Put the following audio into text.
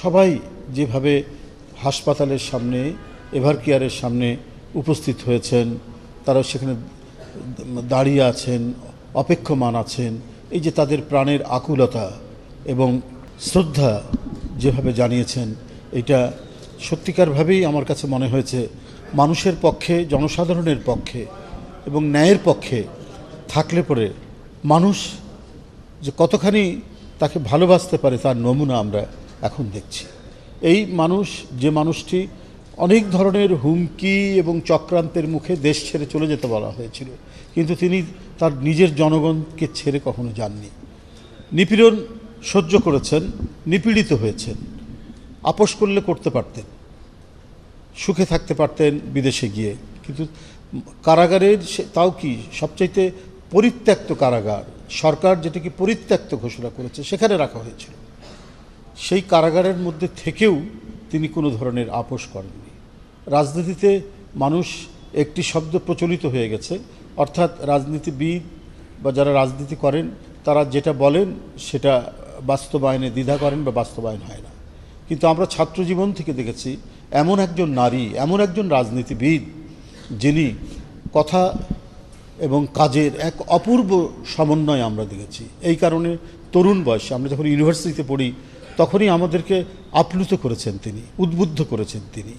সবাই যেভাবে হাসপাতালের সামনে এভারকেয়ারের সামনে উপস্থিত হয়েছেন, তারা সেখানে দাঁড়িয়ে আছেন, অপেক্ষমান আছেন, এই যে তাদের প্রাণের আকুলতা এবং শ্রদ্ধা যেভাবে জানিয়েছেন, এটা সত্যিকারভাবেই আমার কাছে মনে হয়েছে মানুষের পক্ষে, জনসাধারণের পক্ষে এবং ন্যায়ের পক্ষে থাকলে পরে মানুষ যে কতখানি তাকে ভালোবাসতে পারে তার নমুনা আমরা এখন দেখছি। এই মানুষ, যে মানুষটি অনেক ধরনের হুমকি এবং চক্রান্তের মুখে দেশ ছেড়ে চলে যেতে বলা হয়েছিল, কিন্তু তিনি তার নিজের জনগণকে ছেড়ে কখনো যাননি। নিপীড়ন সহ্য করেছেন, নিপীড়িত হয়েছেন, আপোষ করলে করতে পারতেন, সুখে থাকতে পারতেন বিদেশে গিয়ে, কিন্তু কারাগারের তাও কি সবচাইতে পরিত্যক্ত কারাগার, সরকার যেটাকে পরিত্যক্ত ঘোষণা করেছে সেখানে রাখা হয়েছিল। সেই কারাগারের মধ্যে থেকেও তিনি কোনো ধরনের আপোষ করেননি। রাজনীতিতে মানুষ একটি শব্দ প্রচলিত হয়ে গেছে, অর্থাৎ রাজনীতিবিদ বা যারা রাজনীতি করেন তারা যেটা বলেন সেটা বাস্তবায়নে দ্বিধা করেন বা বাস্তবায়ন হয় না। কিন্তু আমরা ছাত্রজীবন থেকে দেখেছি এমন একজন নারী, এমন একজন রাজনীতিবিদ যিনি কথা এবং কাজের এক অপূর্ব সমন্বয় আমরা দেখেছি। এই কারণে তরুণ বয়সে আমরা যখন ইউনিভার্সিটিতে পড়ি তখনই আমাদেরকে আপ্লুত করেছেন তিনি, উদ্বুদ্ধ করেছেন তিনি।